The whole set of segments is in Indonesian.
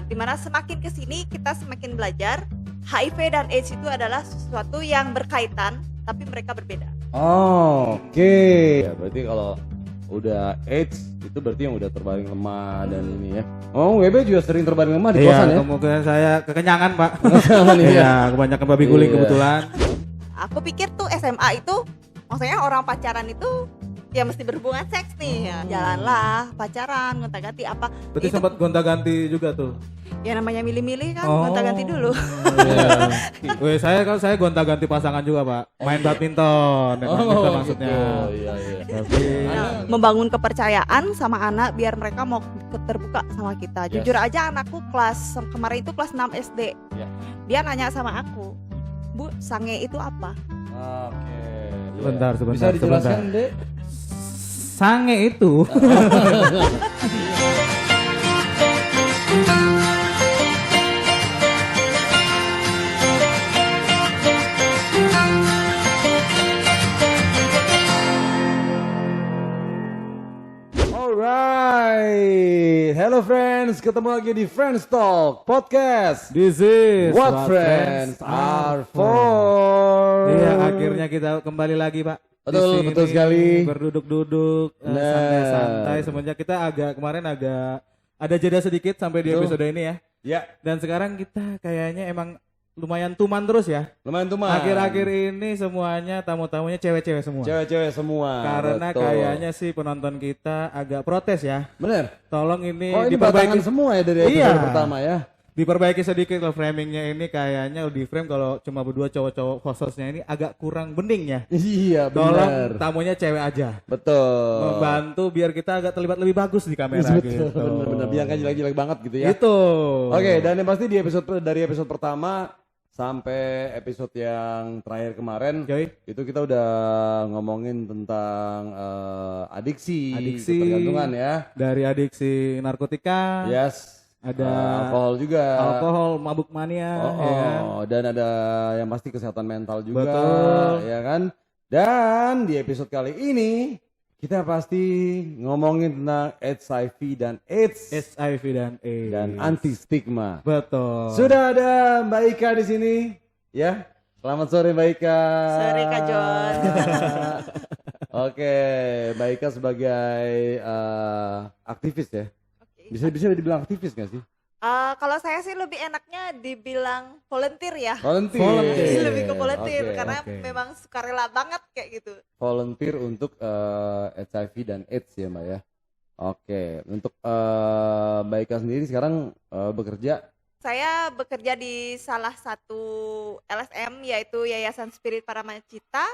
Dimana semakin kesini kita semakin belajar HIV dan AIDS itu adalah sesuatu yang berkaitan tapi mereka berbeda. Oke. Ya, berarti kalau udah AIDS itu berarti yang udah terbaring lemah dan ini ya. Oh, WB juga sering terbaring lemah di kosan ya? Kemungkinan saya kekenyangan Pak. Iya. Iya, kebanyakan babi guling kebetulan. Aku pikir tuh SMA itu maksudnya orang pacaran itu ya mesti berhubungan seks nih ya. Jalanlah pacaran, gonta-ganti apa. Berarti Itu sempat gonta-ganti juga tuh. ya namanya milih-milih kan, gonta-ganti dulu. Iya. Weh, saya gonta-ganti pasangan juga Pak. Main badminton, maksudnya. Iya. Tapi Membangun kepercayaan sama anak biar mereka mau terbuka sama kita. Yes. Jujur aja anakku kemarin itu kelas 6 SD. Ya. Dia nanya sama aku, "Bu, sange itu apa?" Oke. Sebentar. Bisa dijelaskan, Dek? Sange itu. Alright, hello friends, ketemu lagi di Friends Talk Podcast. This is What friends are for. Iya, akhirnya kita kembali lagi Pak. Di Betul, sini betul sekali. Berduduk-duduk, santai-santai. Semenjak kita kemarin agak ada jeda sedikit sampai di Betul. episode ini ya. Ya, Dan sekarang kita kayaknya emang lumayan tuman terus ya. lumayan tuh Akhir-akhir ini semuanya tamu-tamunya cewek-cewek semua. cewek-cewek semua. Karena betul. kayaknya sih penonton kita agak protes ya. Bener. Tolong ini Oh, ini diperbaiki, batangan semua ya dari episode Iya. pertama ya. diperbaiki sedikit loh framingnya ini, kayaknya di frame kalau cuma berdua cowok-cowok hostnya ini agak kurang bening ya. Iya, Tolong bener. tamunya cewek aja. Betul. Membantu biar kita agak terlibat lebih bagus di kamera Betul, gitu. bener-bener. Biar kan jelek-jelek banget gitu ya. Gitu. Oke, dan yang pasti dari episode pertama sampai episode yang terakhir kemarin Joy. itu kita udah ngomongin tentang adiksi, Adiksi. ketergantungan ya. Dari adiksi narkotika, Yes. ada alkohol juga. alkohol, mabuk mania, Oh, ya kan? dan ada yang pasti kesehatan mental juga, Betul. ya kan? Dan di episode kali ini kita pasti ngomongin tentang HIV dan AIDS HIV dan AIDS. dan anti stigma. Betul. Sudah ada Mbak Ika di sini, ya. Selamat sore Mbak Ika. Sore Kak John. Oke, Mbak Ika sebagai aktivis ya. Oke. Bisa dibilang aktivis nggak sih? Kalau saya sih lebih enaknya dibilang volunteer ya. Volunteer. Lebih ke volunteer Oke. karena oke. memang sukarela banget kayak gitu. Volunteer untuk HIV dan AIDS ya Mbak ya. Oke, untuk Mbak Ika sendiri sekarang bekerja. Saya bekerja di salah satu LSM yaitu Yayasan Spirit Paramacita.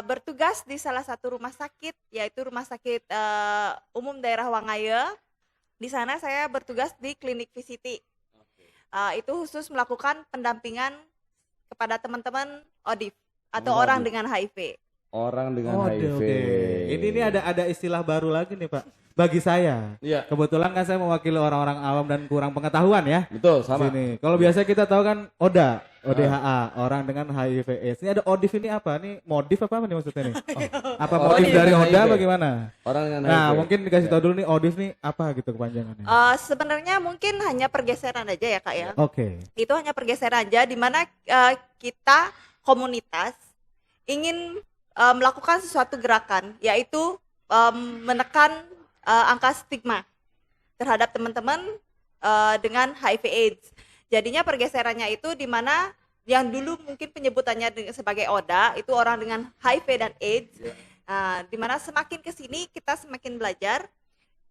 Bertugas di salah satu rumah sakit yaitu Rumah Sakit Umum Daerah Wangaya. Di sana saya bertugas di klinik VCT. Itu khusus melakukan pendampingan kepada teman-teman ODIF atau Oh, orang ODIF. dengan HIV. Orang dengan Oh, HIV. oke. Ini ada istilah baru lagi nih Pak. Bagi saya, Iya, kebetulan kan saya mewakili orang-orang awam dan kurang pengetahuan ya. betul sama. Sini. Kalau biasa kita tahu kan ODHA, orang dengan HIV/AIDS. Ini ada ODIF, ini apa? Ini modif apa nih maksudnya nih? Apa Orang modif dengan dari ODA HIV. bagaimana? Orang dengan Nah, HIV. mungkin dikasih tahu dulu nih ODIF nih apa gitu kepanjangannya. Sebenarnya mungkin hanya pergeseran aja ya Kak ya. Oke. Itu hanya pergeseran aja di mana kita komunitas ingin melakukan sesuatu gerakan yaitu menekan angka stigma terhadap teman-teman dengan HIV/AIDS. Jadinya pergeserannya itu di mana yang dulu mungkin penyebutannya sebagai ODA itu orang dengan HIV dan AIDS. Di mana semakin kesini kita semakin belajar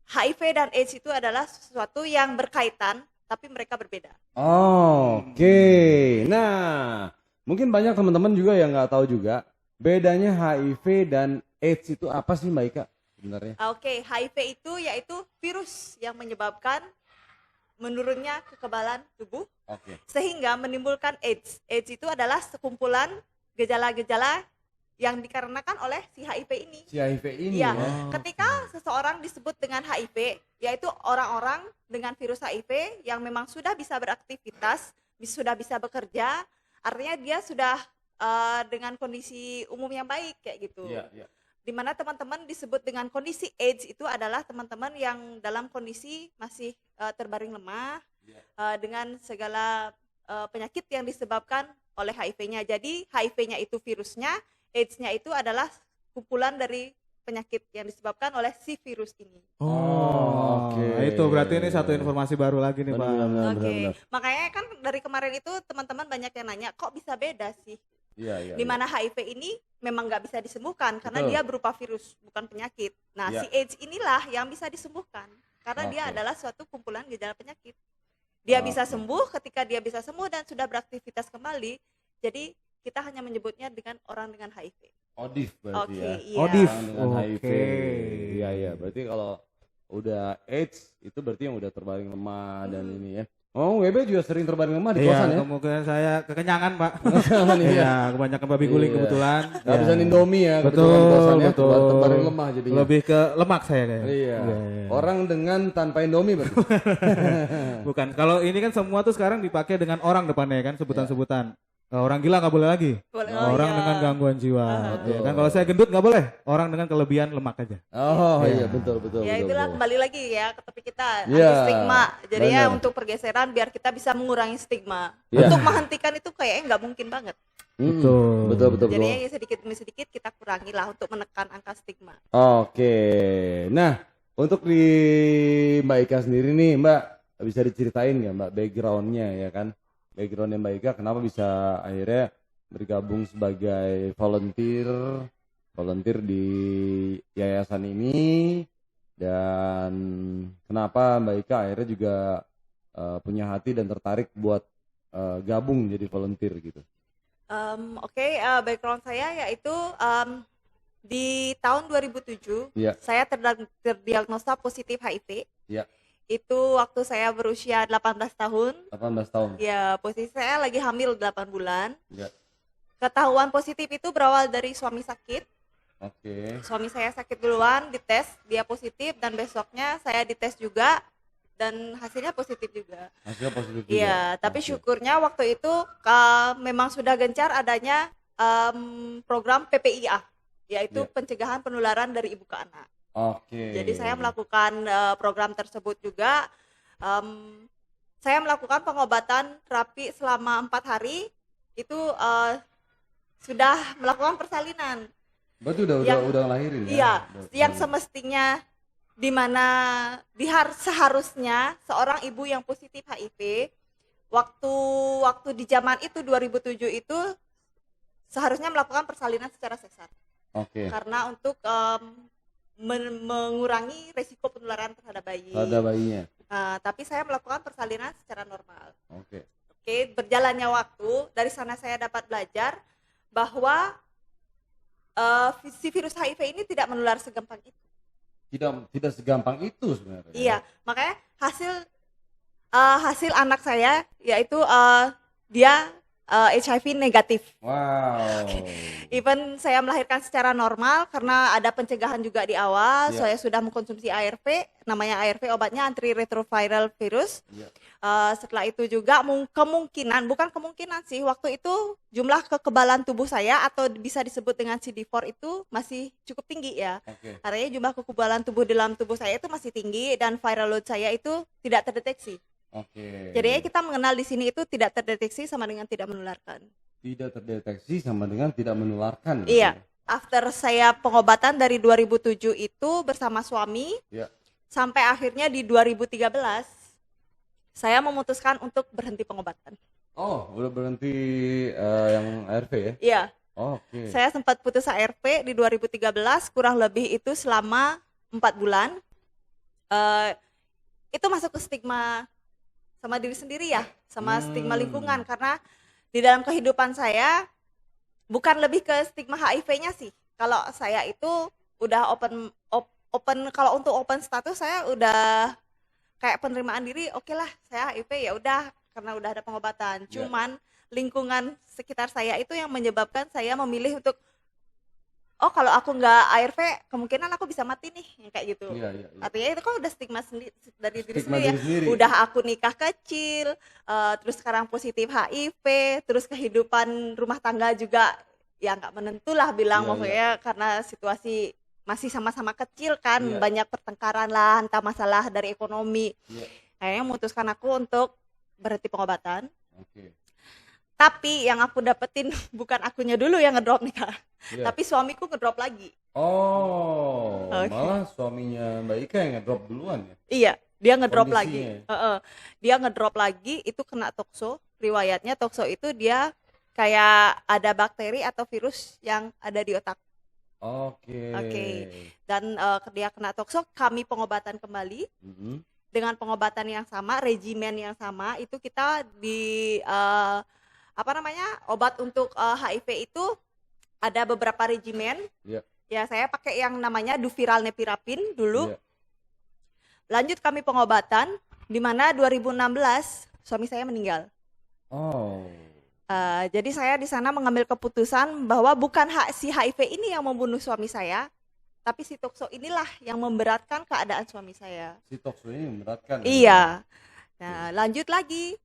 HIV dan AIDS itu adalah sesuatu yang berkaitan tapi mereka berbeda. Oke. Nah, mungkin banyak teman-teman juga yang nggak tahu juga bedanya HIV dan AIDS itu apa sih Mbak Ika sebenarnya? Oke, HIV itu yaitu virus yang menyebabkan menurunnya kekebalan tubuh Oke. sehingga menimbulkan AIDS. AIDS itu adalah sekumpulan gejala-gejala yang dikarenakan oleh si HIV ini. Si HIV ini Iya, ya. ketika seseorang disebut dengan HIV, yaitu orang-orang dengan virus HIV yang memang sudah bisa beraktivitas, sudah bisa bekerja, artinya dia sudah dengan kondisi umum yang baik kayak gitu. Iya, iya. Di mana teman-teman disebut dengan kondisi AIDS itu adalah teman-teman yang dalam kondisi masih terbaring lemah, dengan segala penyakit yang disebabkan oleh HIV-nya. Jadi HIV-nya itu virusnya, AIDS-nya itu adalah kumpulan dari penyakit yang disebabkan oleh si virus ini. Oh, Oke. itu berarti ini satu informasi baru lagi nih, Pak. Oke, makanya kan dari kemarin itu teman-teman banyak yang nanya, kok bisa beda sih? Iya. Di mana HIV ini memang nggak bisa disembuhkan karena Betul. dia berupa virus, bukan penyakit. Nah, Ya. si AIDS inilah yang bisa disembuhkan karena dia Oke. adalah suatu kumpulan gejala penyakit. Dia bisa Oke. sembuh ketika dia bisa sembuh dan sudah beraktivitas kembali. Jadi kita hanya menyebutnya dengan orang dengan HIV. Odif berarti Oke, ya. iya. Odif. Orang dengan HIV. Oke. Iya. Berarti kalau udah AIDS itu berarti yang udah terbaring lemah dan ini ya. Oh, WB juga sering terbaring lemah di Iya, kosan ya. kemungkinan saya kekenyangan, Pak. Kekenyangan, iya. Iya, kebanyakan babi guling Iya. kebetulan. Habisan Iya. Indomie ya, Betul, kebetulan di kosan ya. betul. Terbaring lemah jadinya. Lebih ke lemak saya kayaknya. Iya. Iya. Orang dengan tanpa Indomie berarti. Bukan. Kalau ini kan semua tuh sekarang dipakai dengan orang depannya kan, sebutan-sebutan. Orang gila nggak boleh lagi. Boleh, Orang iya. dengan gangguan jiwa. Betul. Ya kan kalau saya gendut nggak boleh. Orang dengan kelebihan lemak aja. Oh Iya. iya, betul. Ya itulah kembali lagi ya ke topik kita, Iya, anti stigma. Jadi ya benar. untuk pergeseran biar kita bisa mengurangi stigma. Iya. Untuk menghentikan itu kayaknya nggak mungkin banget. Betul. Jadi ya sedikit demi sedikit kita kurangi lah untuk menekan angka stigma. Oke. Nah, untuk di Mbak Ika sendiri nih, Mbak, bisa diceritain nggak Mbak backgroundnya ya kan? Backgroundnya Mbak Ika kenapa bisa akhirnya bergabung sebagai volunteer di yayasan ini, dan kenapa Mbak Ika akhirnya juga punya hati dan tertarik buat gabung jadi volunteer gitu. Oke, background saya yaitu di tahun 2007 Iya. saya terdiagnosa positif HIV. Iya. Itu waktu saya berusia 18 tahun. 18 tahun. Ya, posisi saya lagi hamil 8 bulan. Iya. Ketahuan positif itu berawal dari suami sakit. Oke. Suami saya sakit duluan, dites, dia positif, dan besoknya saya dites juga dan hasilnya positif juga. Hasilnya positif juga. Iya, tapi Oke. syukurnya waktu itu memang sudah gencar adanya program PPIA, yaitu Iya. pencegahan penularan dari ibu ke anak. Oke. Jadi saya melakukan program tersebut juga. Saya melakukan pengobatan terapi selama 4 hari. Itu sudah melakukan persalinan. Berarti udah ngelahirin ya? Iya, Udah yang persalinan. semestinya di mana seharusnya seorang ibu yang positif HIV waktu di zaman itu 2007 itu seharusnya melakukan persalinan secara sesar. Oke. Karena untuk mengurangi resiko penularan terhadap bayi. Ada bayinya. Tapi saya melakukan persalinan secara normal. Oke. Oke, berjalannya waktu, dari sana saya dapat belajar bahwa si virus HIV ini tidak menular segampang itu. Tidak segampang itu sebenarnya. Iya, makanya hasil anak saya yaitu dia HIV negatif. Wow. Even saya melahirkan secara normal karena ada pencegahan juga di awal. Iya. Saya sudah mengkonsumsi ARV, namanya ARV obatnya antiretroviral virus. Iya. Setelah itu juga bukan kemungkinan sih, waktu itu jumlah kekebalan tubuh saya atau bisa disebut dengan CD4 itu masih cukup tinggi ya. Oke. Artinya jumlah kekebalan tubuh dalam tubuh saya itu masih tinggi dan viral load saya itu tidak terdeteksi. Oke. Jadinya kita mengenal di sini itu tidak terdeteksi sama dengan tidak menularkan. Tidak terdeteksi sama dengan tidak menularkan. Iya. After saya pengobatan dari 2007 itu bersama suami, Iya. sampai akhirnya di 2013 saya memutuskan untuk berhenti pengobatan. Oh, udah berhenti yang ARV ya? Iya, Oke. saya sempat putus ARV di 2013, kurang lebih itu selama 4 bulan. Itu masuk ke stigma sama diri sendiri ya, sama stigma lingkungan, karena di dalam kehidupan saya bukan lebih ke stigma HIV-nya sih. Kalau saya itu udah open kalau untuk open status saya udah kayak penerimaan diri, oke lah saya HIV ya udah karena udah ada pengobatan. Ya. Cuman lingkungan sekitar saya itu yang menyebabkan saya memilih untuk kalau aku nggak ARV kemungkinan aku bisa mati nih, yang kayak gitu. Iya. Artinya itu kan udah stigma sendiri dari diri Stigma sendiri ya. diri sendiri. Udah aku nikah kecil, terus sekarang positif HIV, terus kehidupan rumah tangga juga ya nggak menentu lah bilang, Iya, pokoknya karena situasi masih sama-sama kecil kan, Iya. banyak pertengkaran lah, entah masalah dari ekonomi. Iya. Akhirnya memutuskan aku untuk berhenti pengobatan. Oke. Tapi yang aku dapetin bukan akunya dulu yang ngedrop nih Kak. Iya. Tapi suamiku ngedrop lagi. Oh, Oke. malah suaminya Mbak Ika yang ngedrop duluan ya? Iya, dia ngedrop Kondisinya. lagi. Dia ngedrop lagi, itu kena toxo. Riwayatnya toxo itu dia kayak ada bakteri atau virus yang ada di otak. Oke. Oke. Dan dia kena toxo, kami pengobatan kembali. Mhm. Dengan pengobatan yang sama, regimen yang sama, itu kita di obat untuk HIV itu ada beberapa regimen. Iya. Ya, saya pakai yang namanya Duviral Nepirapin dulu. Iya. Lanjut kami pengobatan, di mana 2016 suami saya meninggal. Oh. Jadi saya di sana mengambil keputusan bahwa bukan si HIV ini yang membunuh suami saya, tapi si toxo inilah yang memberatkan keadaan suami saya. Si toxo ini memberatkan. Iya. Nah, lanjut lagi.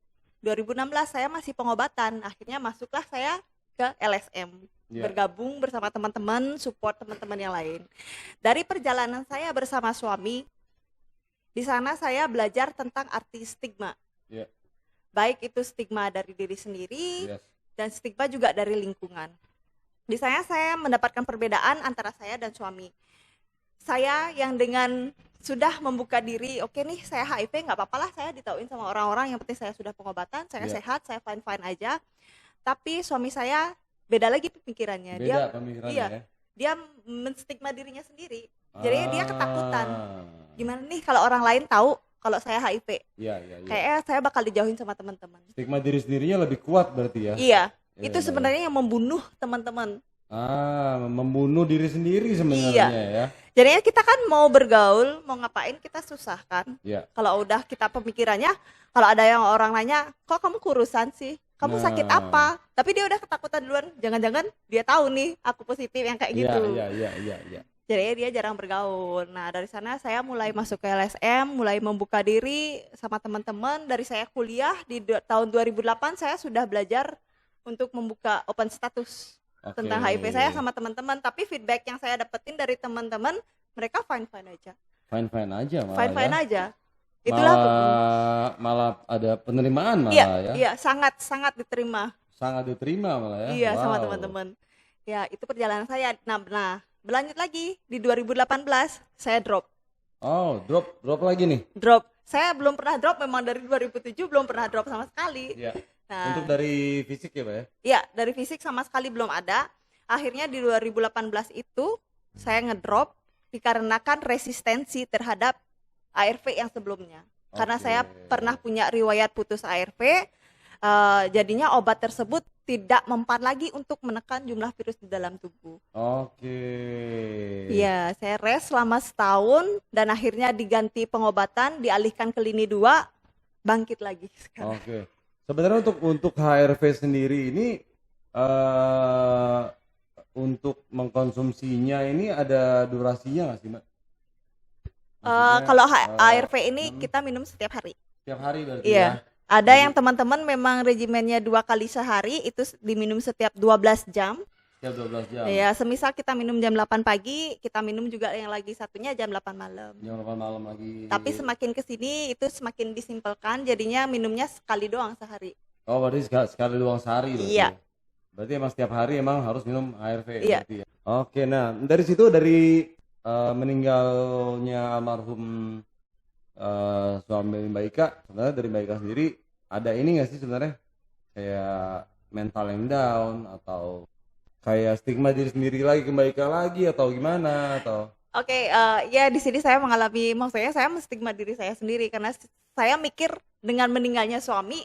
2016 saya masih pengobatan. Akhirnya masuklah saya ke LSM. Iya. Bergabung bersama teman-teman, support teman-teman yang lain. Dari perjalanan saya bersama suami, di sana saya belajar tentang arti stigma. Iya. Baik itu stigma dari diri sendiri Yes. dan stigma juga dari lingkungan. Di sana saya mendapatkan perbedaan antara saya dan suami. Saya yang dengan sudah membuka diri, oke nih saya HIV, nggak apa-apa lah saya ditauin sama orang-orang, yang penting saya sudah pengobatan, saya Iya. sehat, saya fine-fine aja. Tapi suami saya beda lagi pemikirannya. Beda pemikirannya iya, ya. dia menstigma dirinya sendiri. Jadi dia ketakutan. Ah. Gimana nih kalau orang lain tahu kalau saya HIV? Iya, iya, iya. Kayaknya saya bakal dijauhin sama teman-teman. Stigma diri sendirinya lebih kuat berarti ya? Iya, Iya, itu iya. sebenarnya yang membunuh teman-teman. Membunuh diri sendiri sebenarnya ya. Jadinya kita kan mau bergaul, mau ngapain kita susah kan. Iya. Kalau udah kita pemikirannya, kalau ada yang orang nanya, kok kamu kurusan sih? Kamu sakit Nah. apa? Tapi dia udah ketakutan duluan. Jangan-jangan dia tahu nih aku positif yang kayak Iya, gitu. iya. Jadi dia jarang bergaul. Nah, dari sana saya mulai masuk ke LSM, mulai membuka diri sama teman-teman. Dari saya kuliah di tahun 2008 saya sudah belajar untuk membuka open status Oke. tentang HIV saya sama teman-teman. Tapi feedback yang saya dapetin dari teman-teman, mereka fine-fine aja. Fine-fine aja malah Fine-fine ya. aja. Itulah Malah ada penerimaan malah iya, ya. iya, sangat diterima. Sangat diterima malah ya. Iya, sama Wow. teman-teman. Ya, itu perjalanan saya. Nah, berlanjut lagi di 2018 saya drop. Oh, drop lagi nih. Drop. Saya belum pernah drop, memang dari 2007 belum pernah drop sama sekali. Iya. Nah, Untuk dari fisik ya, Pak ya? iya, dari fisik sama sekali belum ada. Akhirnya di 2018 itu saya ngedrop dikarenakan resistensi terhadap ARV yang sebelumnya. Karena Oke. saya pernah punya riwayat putus ARV, jadinya obat tersebut tidak mempan lagi untuk menekan jumlah virus di dalam tubuh. Oke. Iya, saya rest selama setahun dan akhirnya diganti pengobatan, dialihkan ke lini 2, bangkit lagi sekarang. Oke. Sebenarnya untuk HRV sendiri ini untuk mengkonsumsinya ini ada durasinya nggak sih, Mbak? Maksudnya, Kalau ARV ini hmm. kita minum setiap hari. Setiap hari berarti Iya. ya? Ada Jadi- yang teman-teman memang regimennya 2 kali sehari, itu diminum setiap 12 jam. Setiap 12 jam. Ya, semisal kita minum jam 8 pagi, kita minum juga yang lagi satunya jam 8 malam. Jam 8 malam lagi. Tapi semakin kesini itu semakin disimpelkan, jadinya minumnya sekali doang sehari. Oh, berarti sekali doang sehari berarti. Iya. Ya? Berarti emang setiap hari emang harus minum ARV Iya. berarti ya. Oke, nah dari situ dari meninggalnya almarhum suami Mbak Ika, sebenarnya dari Mbak Ika sendiri ada ini nggak sih sebenarnya kayak mental yang down atau kayak stigma diri sendiri lagi ke Mbak Ika lagi atau gimana atau Oke, ya di sini saya mengalami, maksudnya saya menstigma diri saya sendiri karena saya mikir dengan meninggalnya suami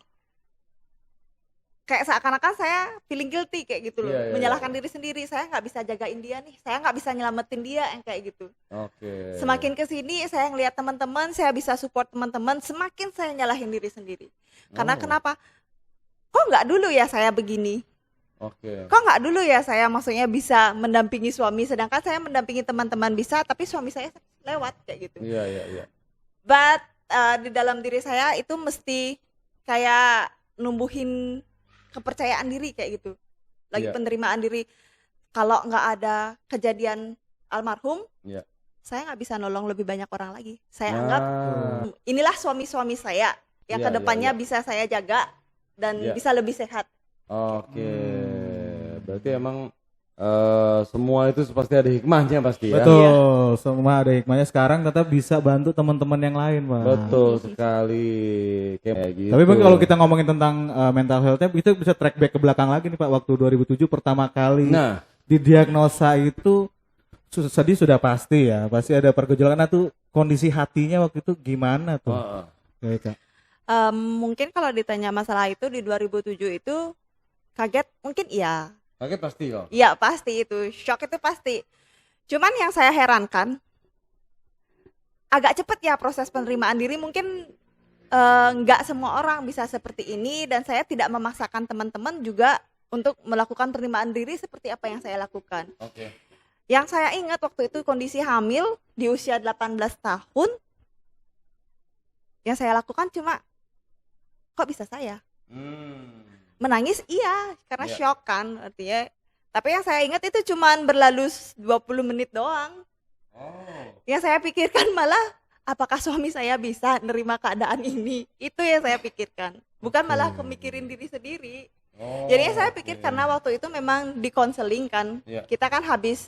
kayak seakan-akan saya feeling guilty kayak gitu loh, Iya, iya, menyalahkan iya. diri sendiri, saya nggak bisa jagain dia nih, saya nggak bisa nyelamatin dia yang kayak gitu. Oke. Semakin kesini saya ngelihat teman-teman, saya bisa support teman-teman, semakin saya nyalahin diri sendiri. Karena Oh. kenapa? Kok nggak dulu ya saya begini? Oke. Kok nggak dulu ya saya maksudnya bisa mendampingi suami, sedangkan saya mendampingi teman-teman bisa, tapi suami saya lewat kayak gitu. Iya. But di dalam diri saya itu mesti kayak numbuhin kepercayaan diri kayak gitu. Lagi Iya. penerimaan diri. Kalau nggak ada kejadian almarhum, Iya. saya nggak bisa nolong lebih banyak orang lagi. Saya Nah. anggap inilah suami-suami saya yang Iya, kedepannya iya, iya. bisa saya jaga dan Iya. bisa lebih sehat. Oke, berarti emang semua itu pasti ada hikmahnya pasti ya. Betul, semua ada hikmahnya. Sekarang tetap bisa bantu teman-teman yang lain, Pak. Betul sekali, kayak gitu. Tapi Bang, kalau kita ngomongin tentang mental health-nya, itu bisa track back ke belakang lagi nih Pak. Waktu 2007 pertama kali Nah, didiagnosa itu sedih sudah pasti ya. Pasti ada pergejolak. Nah tuh kondisi hatinya waktu itu gimana tuh? heeh. Baik, Kak. Mungkin kalau ditanya masalah itu di 2007 itu kaget, mungkin iya. Kaget pasti kok. Iya pasti itu, shock itu pasti. Cuman yang saya herankan, agak cepet ya proses penerimaan diri. Mungkin nggak semua orang bisa seperti ini, dan saya tidak memaksakan teman-teman juga untuk melakukan penerimaan diri seperti apa yang saya lakukan. Oke. Yang saya ingat waktu itu kondisi hamil di usia 18 tahun, yang saya lakukan cuma, kok bisa saya? Menangis iya, karena Iya. shock kan artinya. Tapi yang saya ingat itu cuman berlalu 20 menit doang. Oh. Yang saya pikirkan malah, apakah suami saya bisa nerima keadaan ini? Itu yang saya pikirkan. Bukan malah kemikirin diri sendiri. Oh, Jadinya saya pikir oke. karena waktu itu memang dikonseling kan. Iya. Kita kan habis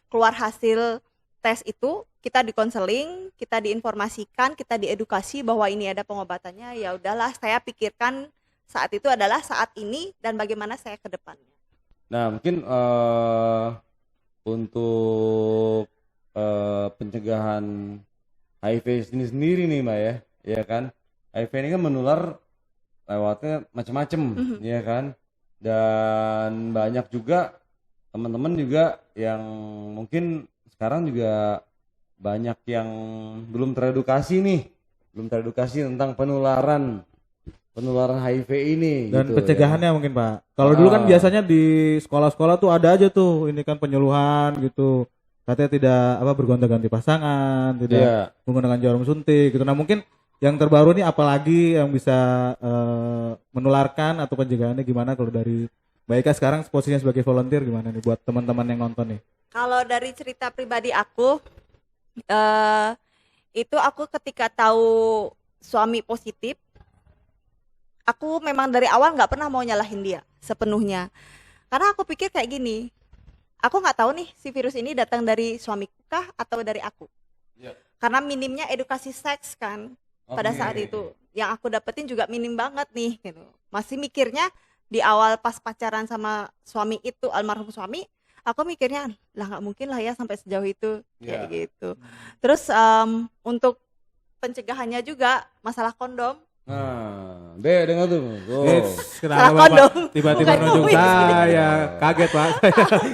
keluar hasil tes itu, kita dikonseling, kita diinformasikan, kita diedukasi bahwa ini ada pengobatannya. Ya udahlah, saya pikirkan saat itu adalah saat ini dan bagaimana saya ke depannya. Nah, mungkin untuk pencegahan HIV ini sendiri nih, Mbak ya. Ya kan? HIV ini kan menular lewatnya macam-macam, ya kan? Dan banyak juga teman-teman juga yang mungkin sekarang juga banyak yang belum teredukasi tentang penularan HIV ini Dan gitu, pencegahannya mungkin Pak. Kalau dulu kan biasanya di sekolah-sekolah tuh ada aja tuh ini kan penyuluhan gitu. Katanya tidak bergonta-ganti pasangan, ya. tidak Iya. menggunakan jarum suntik gitu. Nah mungkin yang terbaru nih apalagi yang bisa menularkan atau pencegahannya gimana kalau dari Mbak Eka sekarang posisinya sebagai volunteer gimana nih buat teman-teman yang nonton nih? Kalau dari cerita pribadi aku, itu aku ketika tahu suami positif, aku memang dari awal nggak pernah mau nyalahin dia sepenuhnya. Karena aku pikir kayak gini, aku nggak tahu nih si virus ini datang dari suamiku kah atau dari aku. Iya. Karena minimnya edukasi seks kan pada Oke. saat itu. Yang aku dapetin juga minim banget nih gitu. Masih mikirnya di awal pas pacaran sama suami itu, almarhum suami, aku mikirnya lah nggak mungkin lah ya sampai sejauh itu kayak Iya. gitu. Terus untuk pencegahannya juga masalah kondom. Nah, dengar tuh. Oh. Kenapa Salah Bapak kondom. tiba-tiba Bukan nunjuk kumis. saya? Kaget Pak.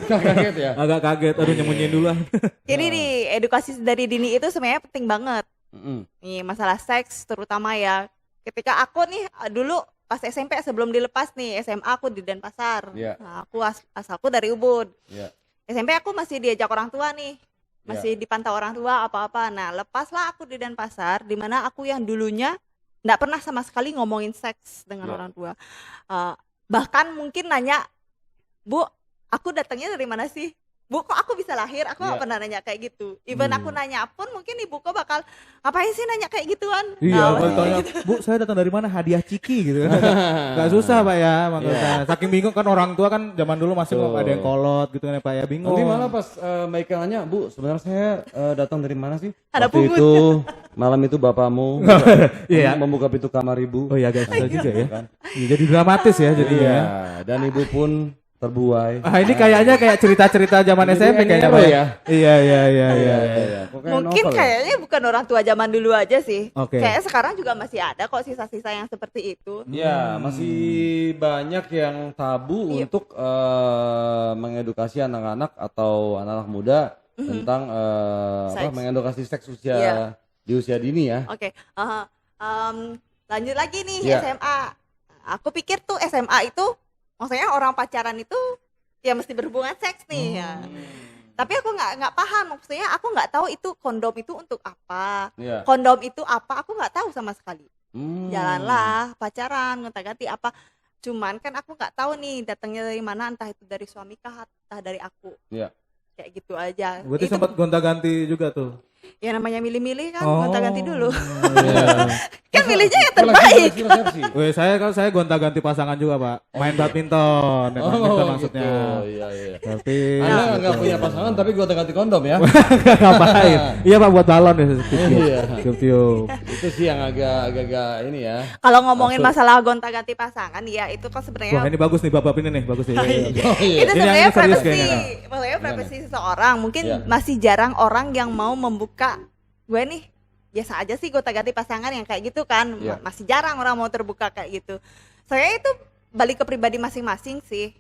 Kaget ya? Agak kaget. Aduh nyembunyiin dulu. Jadi nih edukasi dari dini itu sebenarnya penting banget. Mm-mm. Nih masalah seks terutama ya. Ketika aku nih dulu pas SMP sebelum dilepas nih SMA aku di Denpasar. Iya. Nah, aku asalku dari Ubud. Iya. SMP aku masih diajak orang tua nih. Masih dipantau orang tua apa-apa. Nah, lepaslah aku di Denpasar di mana aku yang dulunya nggak pernah sama sekali ngomongin seks dengan Iya. orang tua. Bahkan mungkin nanya, "Bu, aku datangnya dari mana sih? Bu, kok aku bisa lahir?" Aku nggak Iya. pernah nanya kayak gitu. Even aku nanya pun mungkin ibuku bakal, "Ngapain sih nanya kayak gituan?" Iya, Nah, kalau tanya, Bu, saya datang dari mana? Hadiah Ciki gitu kan. Gak susah Pak ya, makanya. Saking bingung kan orang tua kan zaman dulu masih Betul. ada yang kolot gitu kan ya Pak ya, bingung. Nanti malah pas Mbak Ika nanya, Bu, sebenarnya saya datang dari mana sih? Ada Waktu pungut. itu malam itu bapakmu Iya. membuka pintu kamar ibu. Oh iya agak susah juga ya. Iya, jadi dramatis ya jadinya. Iya, dan ibu pun terbuai. Ah ini kayaknya kayak cerita-cerita zaman Ini SMP kayaknya Nero Pak ya? Iya iya iya iya. Iya. Kok kayak mungkin novel ya? kayaknya bukan orang tua zaman dulu aja sih. Oke. Kayaknya sekarang juga masih ada kok sisa-sisa yang seperti itu. Ya, masih banyak yang tabu Iya. untuk mengedukasi anak-anak atau anak-anak muda tentang Seks. mengedukasi seks usia Iya. di usia dini ya. Oke, lanjut lagi nih Iya. SMA. Aku pikir tuh SMA itu maksudnya orang pacaran itu ya mesti berhubungan seks nih ya. Tapi aku nggak paham, maksudnya aku nggak tahu itu kondom itu untuk apa. Iya. Kondom itu apa? Aku nggak tahu sama sekali. Hmm. Jalanlah pacaran, gonta-ganti apa. Cuman kan aku nggak tahu nih datangnya dari mana, entah itu dari suami kah, entah dari aku. Iya. kayak gitu aja. Berarti Itu sempat gonta-ganti juga tuh. ya namanya milih-milih kan, Oh. gonta-ganti dulu. Iya. Kan milihnya yang terbaik. Weh, saya gonta-ganti pasangan juga, Pak. Main badminton, main badminton maksudnya. Gitu. Iya, iya. Tapi Anda nggak punya pasangan tapi gue ganti kondom ya. ngapain? Iya, Pak, buat balon ya. Iya. Tiup-tiup. Itu sih yang agak-agak ini ya. Kalau ngomongin Absurd. masalah gonta-ganti pasangan, ya itu kan Wah, sebenarnya ini bagus nih Bapak ini nih, bagus nih. Oh iya. itu Ini sebenarnya yang serius privacy, kayaknya, maksudnya privacy seseorang. Mungkin Iya. masih jarang orang yang mau membuka. Gue nih biasa aja sih gonta-ganti pasangan yang kayak gitu kan. Iya. Masih jarang orang mau terbuka kayak gitu. Saya itu balik ke pribadi masing-masing sih.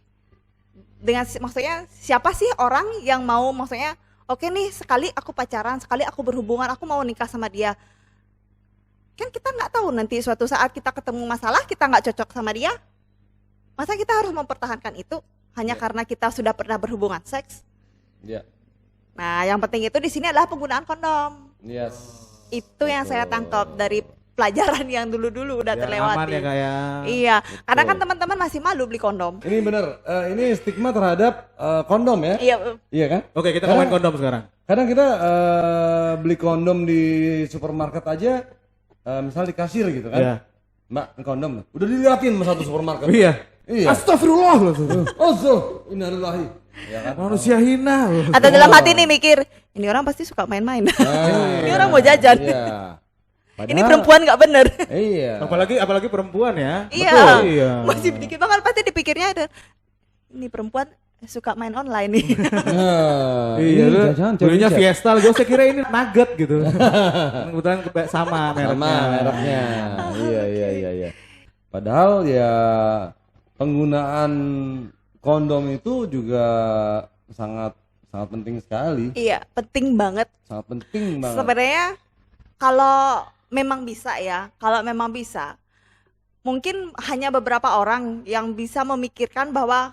Maksudnya siapa sih orang yang mau, maksudnya oke nih sekali aku pacaran, sekali aku berhubungan, aku mau nikah sama dia. Kan kita nggak tahu nanti suatu saat kita ketemu masalah, kita nggak cocok sama dia. Masa kita harus mempertahankan itu hanya Iya. karena kita sudah pernah berhubungan seks? Iya. Nah, yang penting itu di sini adalah penggunaan kondom. Yes. Itu yang saya tangkap dari pelajaran yang dulu-dulu udah Biar terlewati. aman ya kayak. Iya, karena kan teman-teman masih malu beli kondom. Ini bener, ini stigma terhadap kondom ya? Iya, Iya kan? Oke, kita ngomongin kondom sekarang. Kadang kita beli kondom di supermarket aja, misal di kasir gitu kan? Iya. Mbak, ini kondom. Udah diliatin sama satu supermarket. Iya. Iya. Astagfirullah loh. Oh, innalillahi. Ya kan? Manusia hina loh. atau dalam hati nih mikir, ini orang pasti suka main-main. Ini orang mau jajan. Iya. Ini perempuan nggak bener. Iya. Apalagi perempuan ya. Iya. Betul, iya. Masih dikit banget pasti dipikirnya ada. Ini perempuan suka main online nih. Nah, Iya, ini lu jajan belinya cewek Fiesta, gue kira ini nugget gitu. Kebetulan sama mereknya. sama mereknya. Iya. Padahal ya penggunaan kondom itu juga sangat penting sekali. Iya, penting banget. Sangat penting banget. Sebenarnya kalau memang bisa ya, mungkin hanya beberapa orang yang bisa memikirkan bahwa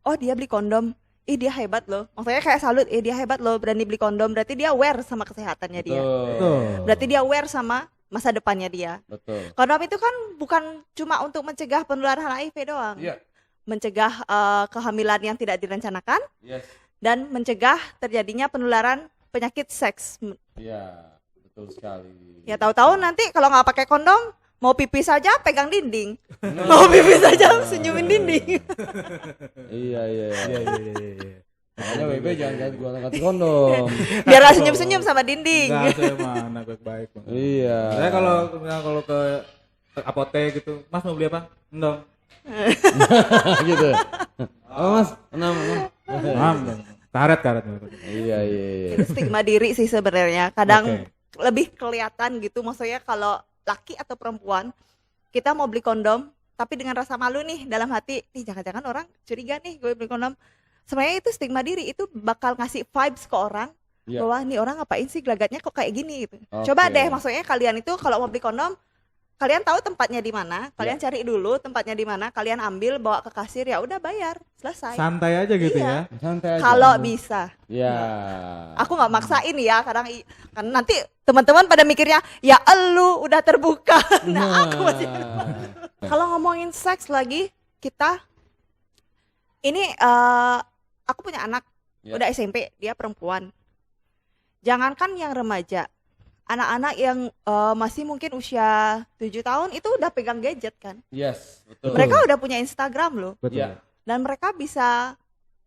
oh dia beli kondom, dia hebat loh. Maksudnya kayak salut, dia hebat loh berani beli kondom, berarti dia aware sama kesehatannya dia. Betul. Berarti dia aware sama masa depannya dia. Betul. Kondom itu kan bukan cuma untuk mencegah penularan HIV doang. Iya. Mencegah kehamilan yang tidak direncanakan Yes. dan mencegah terjadinya penularan penyakit seks. Iya, betul sekali. Ya tahu-tahu nanti kalau nggak pakai kondom, mau pipis saja pegang dinding, mau pipis saja senyumin dinding. Iya. Iya. Makanya WB jangan ganti kondom. Biar nggak senyum-senyum sama dinding. Enggak, saya mah anak baik-baik. Bang. Iya. Saya kalau ke apotek gitu, Mas mau beli apa? Endong. gitu. Oh, Mas, enam. Karet. Iya. Itu stigma diri sih sebenarnya. Kadang Oke. lebih kelihatan gitu. Maksudnya kalau laki atau perempuan kita mau beli kondom, tapi dengan rasa malu nih dalam hati, jangan-jangan orang curiga nih gue beli kondom. Sebenarnya itu stigma diri, itu bakal ngasih vibes ke orang Iya. bahwa nih orang ngapain sih gelagatnya kok kayak gini gitu. Oke. Coba deh, maksudnya kalian itu kalau mau beli kondom, kalian tahu tempatnya di mana, kalian cari dulu tempatnya di mana, kalian ambil bawa ke kasir, ya udah bayar, selesai. Santai aja gitu Iya. ya. Santai aja. Kalau bisa. Ya. Aku nggak maksain ya, kadang kan nanti teman-teman pada mikirnya ya elu udah terbuka. Nah, aku masih. Kalau ngomongin seks lagi, kita ini aku punya anak Ya. udah SMP, dia perempuan. Jangankan yang remaja, anak-anak yang masih mungkin usia 7 tahun itu udah pegang gadget kan. Yes, betul. Mereka udah punya Instagram loh, Betul. Iya. dan mereka bisa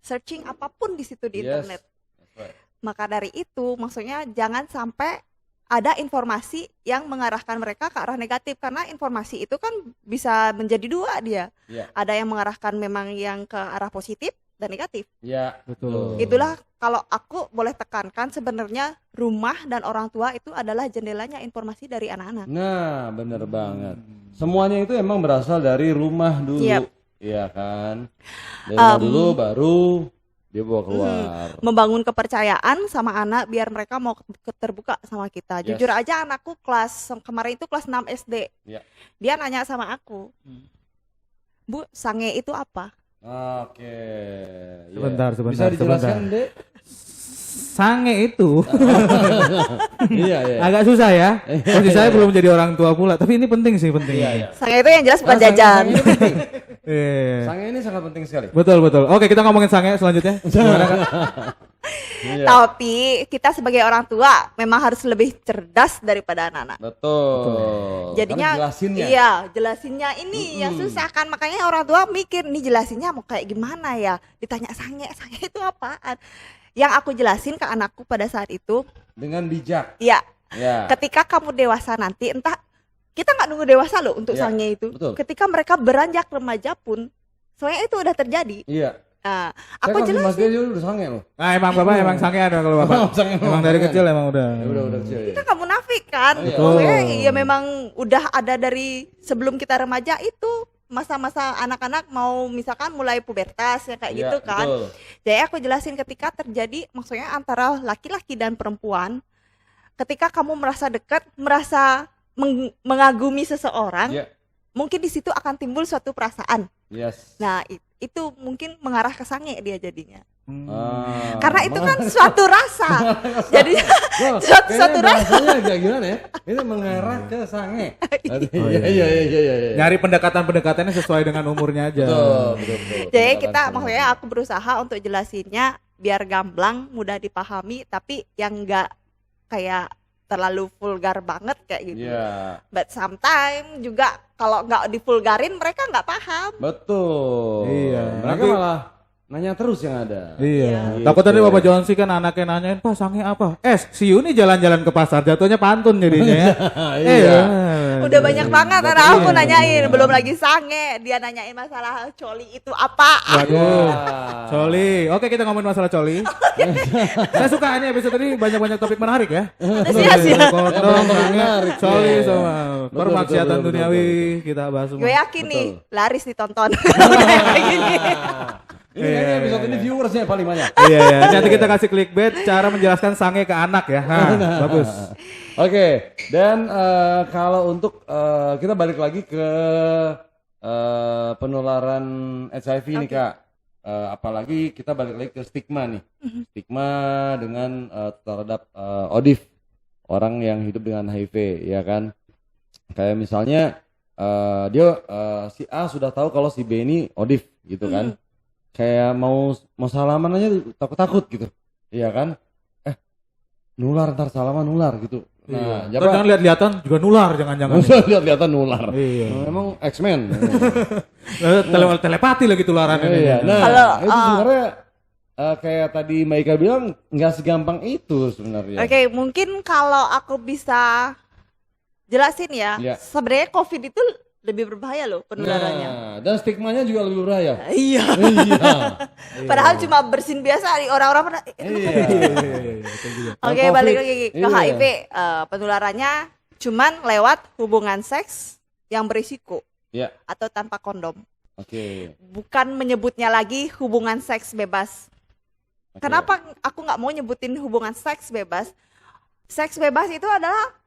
searching apapun di situ di Yes. internet. That's right. Maka dari itu maksudnya jangan sampai ada informasi yang mengarahkan mereka ke arah negatif, karena informasi itu kan bisa menjadi dua dia. Iya. Ada yang mengarahkan memang yang ke arah positif dan negatif. Ya, Betul. Itulah kalau aku boleh tekankan, sebenarnya rumah dan orang tua itu adalah jendelanya informasi dari anak-anak. Nah, bener banget. Semuanya itu emang berasal dari rumah dulu. Yep. Iya kan? Dari rumah dulu baru dia bawa keluar. Membangun kepercayaan sama anak biar mereka mau terbuka sama kita. Yes. Jujur aja anakku kemarin itu kelas 6 SD. Ya. Dia nanya sama aku, Bu, sange itu apa? Oke. ya. Sebentar. Bisa dijelaskan, Dek? Sange itu Iya. agak susah ya. Posisi saya belum jadi orang tua pula, tapi ini penting sih, penting. Iya. Sange itu yang jelas bukan Sange- jajan. sange ini penting. Iya. Sange ini sangat penting sekali. Betul. Oke, kita ngomongin sange selanjutnya. Gimana kan? Iya. Tapi kita sebagai orang tua memang harus lebih cerdas daripada anak-anak. Betul. Jadinya Karena jelasinnya. iya, jelasinnya ini yang susah kan, makanya orang tua mikir nih jelasinnya mau kayak gimana ya. Ditanya sange itu apaan? Yang aku jelasin ke anakku pada saat itu, Dengan bijak. ya, Ya. ketika kamu dewasa nanti, entah kita nggak nunggu dewasa loh untuk Ya, sange itu. betul. Ketika mereka beranjak remaja pun, soalnya itu udah terjadi. Iya. Nah, Saya aku kalau Mas jelasin. dia udah sange loh. Nah, emang Bapak emang sange ada kalau Bapak. Sange Emang dari kecil emang udah. Ya, udah kecil ya. Kita nggak munafik kan, Betul. maksudnya ya memang udah ada dari sebelum kita remaja itu masa-masa anak-anak mau misalkan mulai pubertas ya kayak Iya, gitu kan. betul. Jadi aku jelasin ketika terjadi maksudnya antara laki-laki dan perempuan, ketika kamu merasa dekat, merasa mengagumi seseorang, Iya. mungkin di situ akan timbul suatu perasaan. Yes. Nah, itu mungkin mengarah ke sange dia jadinya. Ah, Karena itu kan mengarah- suatu rasa. Jadi Wah, suatu kayaknya rasa. bahasanya agak gimana ya? Ini mengarah ke sange. Oh, Iya, iya, iya, iya, iya. Nyari pendekatan-pendekatannya sesuai dengan umurnya aja. Betul, betul, betul. Jadi Pendekatan kita sebenarnya. maksudnya aku berusaha untuk jelasinnya biar gamblang, mudah dipahami, tapi yang enggak kayak terlalu vulgar banget kayak gitu. Iya, But sometimes juga kalau nggak divulgarin mereka nggak paham. betul. Iya, Mereka nanti- malah nanya terus yang ada. Iya. Gitu. Takut tadi Bapak Jonsi kan anaknya nanyain, "Pak, sange apa?" Si Yuni jalan-jalan ke pasar, jatuhnya pantun jadinya ya. Iya. Udah banyak banget Betul. anak aku Iya. nanyain, belum lagi sange, dia nanyain masalah coli itu apa. Waduh. Iya. Coli. Oke, kita ngomongin masalah coli. Saya suka ini episode ini banyak-banyak topik menarik ya. sia-sia. Kondom, Banyak topik sange, menarik. coli Iya. sama Betul, permaksiatan betul, betul, duniawi betul, kita bahas semua. Gue yakin nih Betul. laris ditonton. Kayak gini. Ini kayaknya episode ini viewersnya paling banyak. Iya, iya. Nanti kita kasih clickbait cara menjelaskan sange ke anak ya. Nah, bagus. Oke, dan kalau untuk kita balik lagi ke penularan HIV nih Kak. Apalagi kita balik lagi ke stigma nih. Stigma dengan terhadap ODIF, orang yang hidup dengan HIV, ya kan. Kayak misalnya dia si A sudah tahu kalau si B ini ODIF gitu kan. Kayak mau salaman aja takut-takut gitu. Iya kan? Nular, ntar salaman nular gitu. Nah, Terus jangan lihat-lihatan juga nular jangan-jangan. lihat-lihatan nular. Iya. Emang X-Men. Telepati lagi tularannya. Iya. Nah, Kalau, itu sebenarnya kayak tadi Mbak Ika bilang nggak segampang itu sebenarnya. Oke, mungkin kalau aku bisa jelasin ya, Iya. sebenarnya COVID itu lebih berbahaya loh penularannya. Nah, dan stigmanya juga lebih berbahaya. Iya. Iya. Padahal cuma bersin biasa orang-orang pada Iya. Oke, Kalau balik COVID, lagi ke iya. HIV. Penularannya cuman lewat hubungan seks yang berisiko Iya. atau tanpa kondom. Oke. Bukan menyebutnya lagi hubungan seks bebas. Oke. Kenapa aku nggak mau nyebutin hubungan seks bebas? Seks bebas itu adalah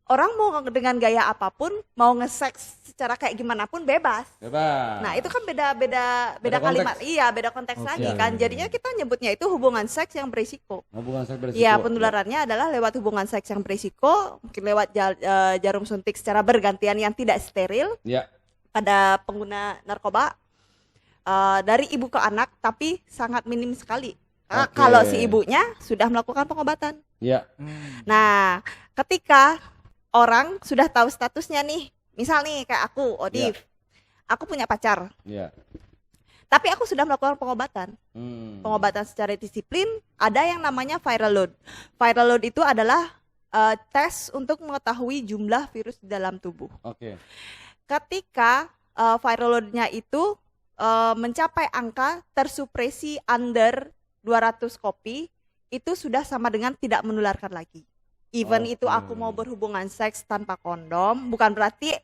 orang mau dengan gaya apapun, mau nge-seks secara kayak gimana pun bebas. Bebas. Nah, itu kan beda Beda kalimat. konteks. Iya, beda konteks Oke. lagi kan. Jadinya kita nyebutnya itu hubungan seks yang berisiko. hubungan seks berisiko. Iya, penularannya adalah lewat hubungan seks yang berisiko, mungkin lewat jarum suntik secara bergantian yang tidak steril Iya. pada pengguna narkoba, dari ibu ke anak, tapi sangat minim sekali. Oke. Kalau si ibunya sudah melakukan pengobatan. Iya. Nah, ketika orang sudah tahu statusnya nih, misal nih kayak aku, Odif, aku punya pacar, Iya. tapi aku sudah melakukan pengobatan. Pengobatan secara disiplin, ada yang namanya viral load. Viral load itu adalah tes untuk mengetahui jumlah virus di dalam tubuh. Oke. Ketika viral load-nya itu mencapai angka tersupresi under 200 kopi, itu sudah sama dengan tidak menularkan lagi. Even itu aku mau berhubungan seks tanpa kondom, bukan berarti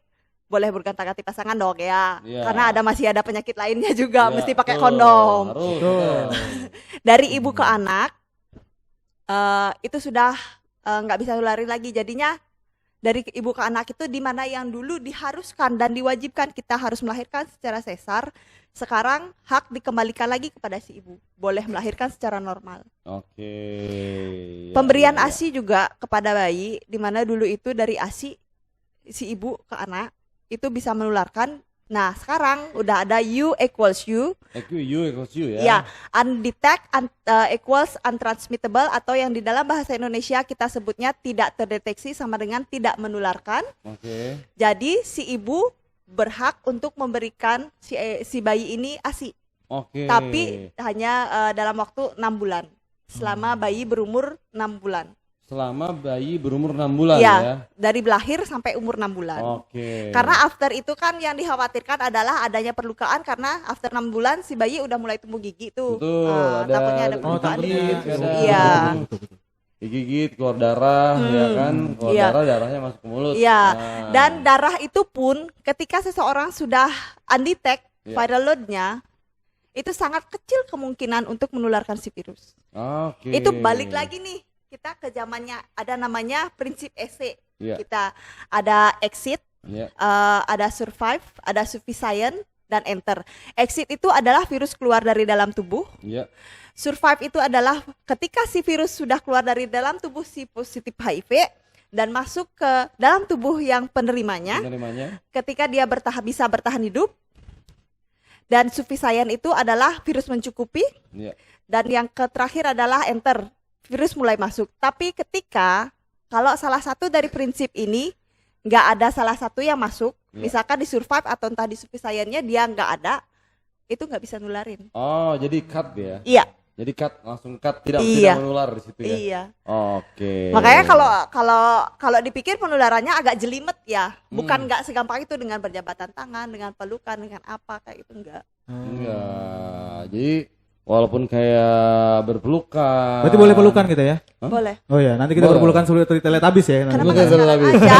boleh berganti-ganti pasangan dong ya. Iya. Karena masih ada penyakit lainnya juga, Iya, mesti pakai betul. kondom. Harus. Betul. Dari ibu ke anak, itu sudah nggak bisa nularin lagi. Jadinya dari ibu ke anak itu di mana yang dulu diharuskan dan diwajibkan kita harus melahirkan secara sesar, sekarang hak dikembalikan lagi kepada si ibu, boleh melahirkan secara normal. Oke. Ya, Pemberian ya, ya. ASI juga kepada bayi, di mana dulu itu dari ASI si ibu ke anak itu bisa menularkan Nah, sekarang udah ada U equals U. You equals you ya. Ya, undetect equals untransmittable, atau yang di dalam bahasa Indonesia kita sebutnya tidak terdeteksi sama dengan tidak menularkan. Oke. Jadi si ibu berhak untuk memberikan si bayi ini ASI. Oke. Tapi hanya dalam waktu 6 bulan. Selama bayi berumur 6 bulan. Selama bayi berumur 6 bulan Ya, ya. dari lahir sampai umur 6 bulan. Oke. Karena after itu kan yang dikhawatirkan adalah adanya perlukaan, karena after 6 bulan si bayi udah mulai tumbuh gigi tuh. Betul, Takutnya ada Oh, perlukaan. takutnya ada. Iya. Digigit, keluar darah, ya kan? Keluar Iya. darah, darahnya masuk ke mulut. Iya. Nah. Dan darah itu pun ketika seseorang sudah undetect Iya. viral load-nya, itu sangat kecil kemungkinan untuk menularkan si virus. Oke. Itu balik lagi nih, kita ke zamannya ada namanya prinsip EC. Iya. Kita ada exit, Iya. ada survive, ada sufficient, dan enter. Exit itu adalah virus keluar dari dalam tubuh. Iya. Survive itu adalah ketika si virus sudah keluar dari dalam tubuh si positif HIV dan masuk ke dalam tubuh yang penerimanya. Penerimanya. Ketika dia bisa bertahan hidup. Dan sufficient itu adalah virus mencukupi. Iya. Dan yang terakhir adalah enter, virus mulai masuk. Tapi ketika kalau salah satu dari prinsip ini nggak ada salah satu yang masuk, misalkan di survive atau entah di sufficientnya dia nggak ada, itu nggak bisa nularin. Oh, jadi cut ya. Iya. Jadi langsung cut, tidak Iya. menular di situ ya. Iya. Oke. Makanya kalau dipikir penularannya agak jelimet ya, bukan nggak segampang itu dengan berjabatan tangan, dengan pelukan, dengan apa kayak itu enggak. Enggak. Jadi walaupun kayak berpelukan. Berarti boleh pelukan kita ya? Boleh. Oh ya, nanti kita Boleh. berpelukan seperti Teletubbies ya. nanti. Kenapa Bukan nggak sekarang lebih. aja?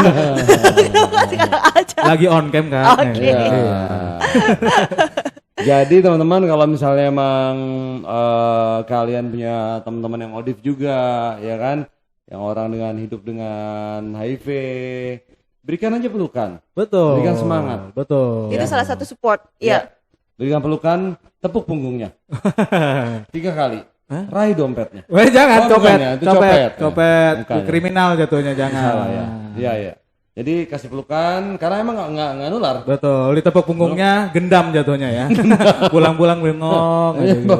Kenapa sekarang aja? Lagi on cam kan? Oke. Iya. Jadi teman-teman kalau misalnya emang kalian punya teman-teman yang ODIF juga, ya kan, yang orang dengan hidup dengan HIV, berikan aja pelukan, Betul. Berikan semangat. Betul. Itu salah satu support. Ya. Iya. Berikan pelukan, tepuk punggungnya 3 kali, raih dompetnya. Weh jangan Oh, copet, bukan ya, itu copet, copet. copet, Bukan ya. kriminal jatuhnya jangan. Salah ya, iya iya. Jadi kasih pelukan, karena emang nggak nular. Betul, ditepuk punggungnya, gendam jatuhnya ya. Pulang-pulang bengong. aja gitu.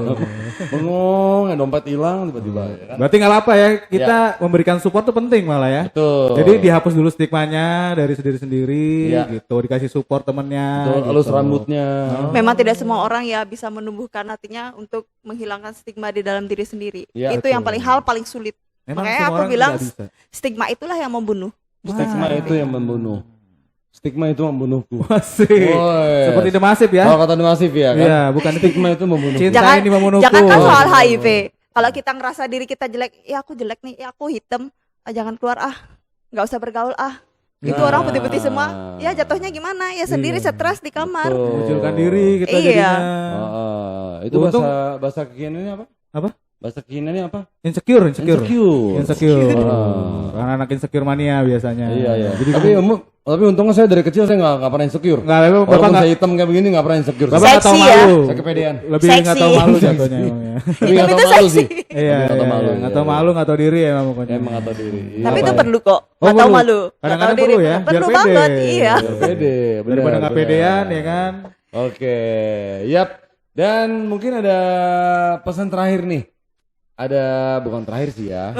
Bengong, dompet hilang tiba-tiba, ya kan? Berarti nggak apa ya, kita memberikan support tuh penting malah ya. Betul. Jadi dihapus dulu stigmanya dari sendiri-sendiri Iya. gitu, dikasih support temennya. Betul, gitu. halus rambutnya. Memang tidak semua orang ya bisa menumbuhkan hatinya untuk menghilangkan stigma di dalam diri sendiri. Ya, Itu yang betul. paling sulit. Memang Makanya semua aku orang bilang tidak bisa. stigma itulah yang membunuh. Stigma itu yang membunuh. Stigma itu membunuhku. Masih. Woi. Seperti Demasif ya. Kalau kata Demasif ya kan. Iya, bukan Stigma itu membunuh. Cinta ini membunuhku. Jangankan soal HIV. Kalau kita ngerasa diri kita jelek, ya aku jelek nih, ya aku hitam, jangan keluar nggak usah bergaul Itu Nah. orang putih-putih semua, ya jatuhnya gimana? Ya sendiri stres di kamar. Betul. Munculkan diri kita Iya. jadinya. Itu Untung- bahasa kekiniannya apa? Apa? Bahasa kekiniannya apa? Insecure. Insecure. Karena anak insecure mania biasanya. Iya iya. Jadi Tapi untungnya saya dari kecil saya nggak pernah insecure. Enggak, Bapak Walaupun nggak saya hitam kayak begini nggak pernah insecure. Bapak nggak tahu Seksi ya. malu. Saya kepedean. Lebih Seksi. nggak tahu malu jatuhnya emang ya. Tapi nggak Itu tahu malu seksi. sih. Iya, Tapi nggak tahu malu. nggak iya, tahu iya. malu, nggak tahu diri emang pokoknya. Emang nggak tahu diri. Tapi Iya, itu Pak. perlu kok, Oh, nggak tahu perlu. malu. Nggak Kadang-kadang tahu diri, perlu ya, biar perlu pede. banget, iya. Biar pede. Daripada nggak pedean ya kan. Oke, yap. Dan mungkin ada pesan terakhir nih. Bukan terakhir sih ya.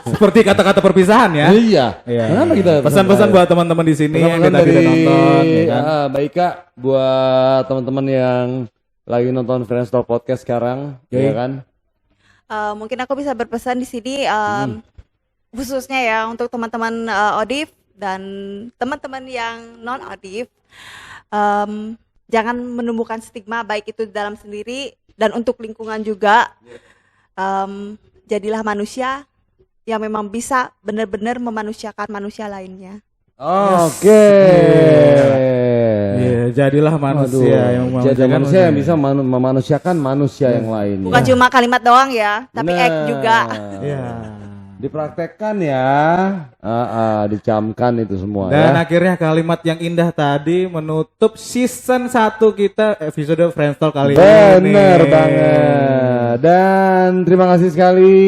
Seperti kata-kata perpisahan ya. Iya. Iya. Kenapa kita Pesan-pesan buat teman-teman di sini yang pesan-pesan kita tidak nonton ya kan. Baik Kak, buat teman-teman yang lagi nonton Friends Talk Podcast sekarang, Oke. ya kan? Mungkin aku bisa berpesan di sini khususnya ya untuk teman-teman ODIF dan teman-teman yang non ODIF, jangan menumbuhkan stigma baik itu dalam sendiri dan untuk lingkungan juga. Jadilah manusia yang memang bisa benar-benar memanusiakan manusia lainnya. Oke. Iya, jadilah manusia yang jadi memanusiakan manusia yang bisa memanusiakan manusia yang lain. Bukan cuma kalimat doang ya, tapi act juga. Iya. Dipraktekkan ya, dicamkan itu semua Dan ya. akhirnya kalimat yang indah tadi menutup season 1 kita episode Friends Talk kali ini. Bener banget. Dan terima kasih sekali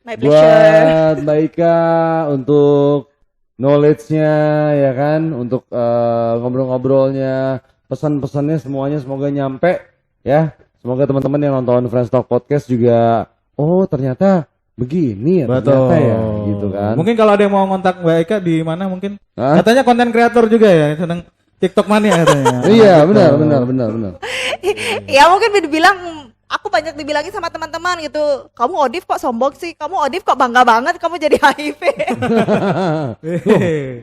My pleasure. buat Mbak Ika untuk knowledge-nya ya kan, untuk ngobrol-ngobrolnya, pesan-pesannya semuanya semoga nyampe ya. Semoga teman-teman yang nonton Friends Talk Podcast juga, oh ternyata begini ya, ternyata ya, gitu kan. Mungkin kalau ada yang mau kontak Mbak Eka di mana mungkin? Hah? Katanya konten kreator juga ya, seneng TikTok mania katanya. Iya, Gitu. benar. Ya mungkin dibilang, aku banyak dibilangin sama teman-teman gitu, kamu Odif kok sombong sih, kamu Odif kok bangga banget kamu jadi HIV.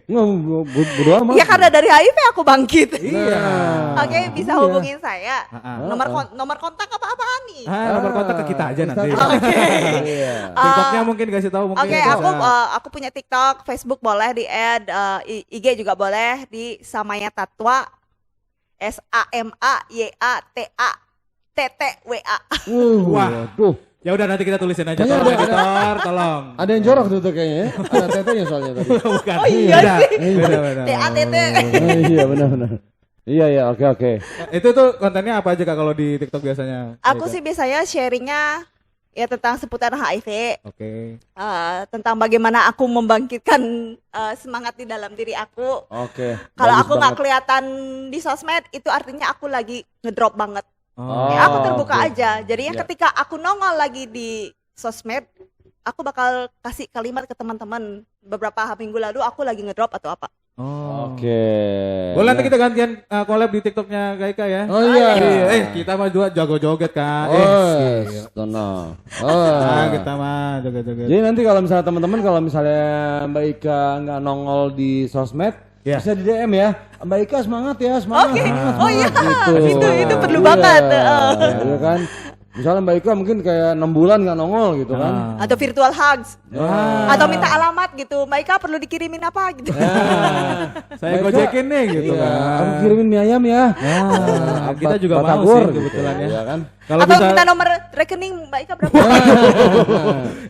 Nggak, bodo amat. Ya karena dari HIV aku bangkit. Iya. Oke, bisa Iya. hubungin saya. Ah, Nomor kontak apa-apaan nih? nomor kontak ke kita aja nanti. Iya. TikToknya mungkin kasih tahu mungkin. Oke, bisa. aku punya TikTok, Facebook boleh di add, IG juga boleh di Samaya Tatwa, SAMAYATA Wah. Waduh. Ya udah nanti kita tulisin aja Kayaknya tolong ada- editor, tolong. Ada yang jorok tuh kayaknya ya. Ada tetenya soalnya tadi. Bukan. Oh iya Beda. sih. Beda. TATT. Iya benar. Iya, oke. Itu tuh kontennya apa aja Kak kalau di TikTok biasanya? Aku sih biasanya sharingnya ya tentang seputar HIV, Oke. tentang bagaimana aku membangkitkan semangat di dalam diri aku. Oke. Kalau Bagus aku nggak banget. kelihatan di sosmed, itu artinya aku lagi ngedrop banget. Oh. Ya, aku terbuka oke. aja. Jadinya Ya. ketika aku nongol lagi di sosmed, aku bakal kasih kalimat ke teman-teman. Beberapa minggu lalu aku lagi ngedrop atau apa. Oh. Oke. Boleh nanti kita gantian collab di TikToknya Kak Ika ya. Oh iya. Kita mah juga jago joget Kak. Tenang. Kita mah joget-joget. Jadi nanti kalau misalnya teman-teman, kalau misalnya Mbak Ika nggak nongol di sosmed, Ya. bisa di DM ya. Mbak Ika semangat ya, semangat. Oke. semangat, Oh iya. gitu. Itu perlu banget. Iya kan. Misalnya Mbak Ika mungkin kayak 6 bulan nggak nongol gitu kan. Atau virtual hugs. Wah. Atau minta alamat gitu. Mbak Ika perlu dikirimin apa gitu. Saya Mbak Ika, gojekin nih gitu Iya, kan. aku kirimin mie ayam ya. Nah, kita juga mau Batagor sih gitu, kebetulan ya. Iya kan. Kalau Atau bisa minta nomor rekening Mbak Ika berapa?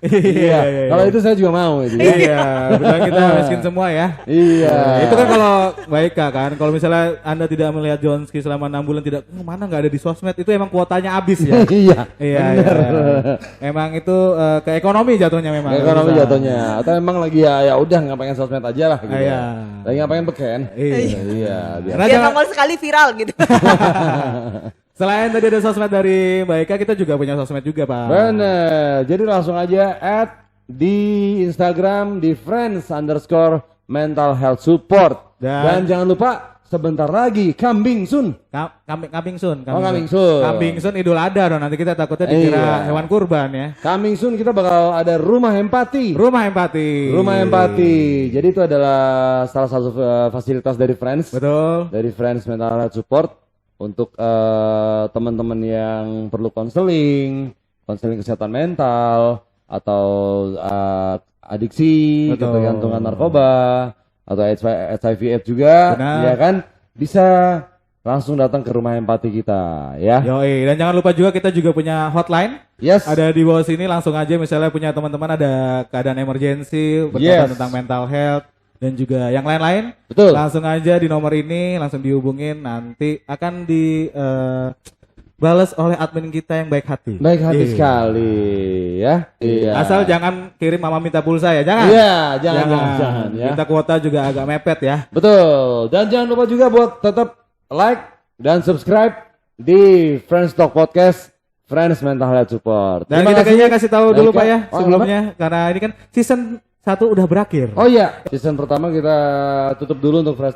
Iya. Kalau itu saya juga mau itu. Iya, benar kita miskin semua ya. Iya. Itu kan kalau baik Kak kan, kalau misalnya Anda tidak melihat Jonski selama 6 bulan tidak, mana nggak ada di sosmed, itu emang kuotanya habis ya. Iya. Iya. Emang itu ke ekonomi jatuhnya memang. Ekonomi Bisa. jatuhnya. Atau emang lagi ya udah nggak pengen sosmed aja lah gitu. Iya. Lagi nggak pengen beken. Iya. Iya. Biar. Nah, Biar jangan- nongol sekali viral gitu. Selain tadi ada sosmed dari Mbak Eka, kita juga punya sosmed juga Pak. Bener. Jadi langsung aja add di Instagram di friends_mental health support. Dan jangan lupa sebentar lagi kambing sun. Kambing sun. Oh, coming soon. Kambing sun Idul Adha dong. Nanti kita takutnya dikira Iya. hewan kurban ya. Coming soon kita bakal ada rumah empati. Rumah empati. Rumah empati. Jadi itu adalah salah satu fasilitas dari Friends. Betul. Dari Friends Mental Health Support untuk teman-teman yang perlu konseling kesehatan mental atau adiksi, Betul. ketergantungan narkoba atau HIV/AIDS juga, Benar. ya kan? Bisa langsung datang ke rumah empati kita, ya. Yoi, dan jangan lupa juga kita juga punya hotline. Yes. Ada di bawah sini, langsung aja misalnya punya teman-teman ada keadaan emergensi berkaitan Yes. tentang mental health dan juga yang lain-lain. Betul. Langsung aja di nomor ini langsung dihubungin, nanti akan dibalas oleh admin kita yang baik hati. Baik hati Iya. sekali, ya. Iya. Asal jangan kirim mama minta pulsa ya, jangan. Iya, jangan ya. Kita kuota juga agak mepet ya. Betul. Dan jangan lupa juga buat tetap like dan subscribe di Friends Talk Podcast, Friends Mental Health Support. Dan Terima kita kasih. kayaknya kasih tahu dulu Baik, Pak ya oh, sebelumnya, karena ini kan season 1 udah berakhir. Oh iya, season pertama kita tutup dulu untuk Friends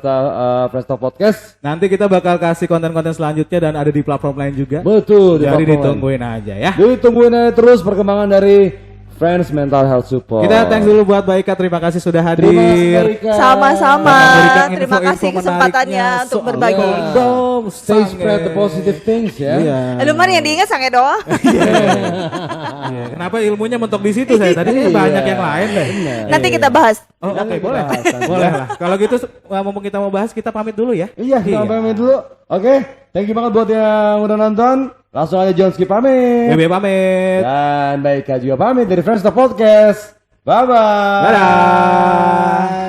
Talk Podcast. Nanti kita bakal kasih konten-konten selanjutnya dan ada di platform lain juga. Betul. Jadi platform lain. ditungguin aja ya. Ditungguin aja terus perkembangan dari Friends Mental Health Support. Kita thanks dulu buat Mbak Ika, terima kasih sudah hadir. Terima kasih, Mbak Ika. Sama-sama. Memberikan Terima info-info kasih kesempatannya menariknya untuk soal berbagi. kondom, Stay sange. spread the positive things ya. Iya. Lumayan yang diingat sange doang. Iya. Kenapa ilmunya mentok di situ saya? Tadi Iya. banyak yang lain deh. Benar. Nanti kita bahas. Oh, Nanti oke, kita boleh. bahas nanti. Boleh lah. Kalau gitu mumpung kita mau bahas, kita pamit dulu ya. Iya, kita pamit dulu. Oke, thank you banget buat yang udah nonton. Langsung aja Jonski pamit. Bebe pamit. Dan Mbak Ika juga pamit dari Friends Talk Podcast. Bye-bye. Dadah.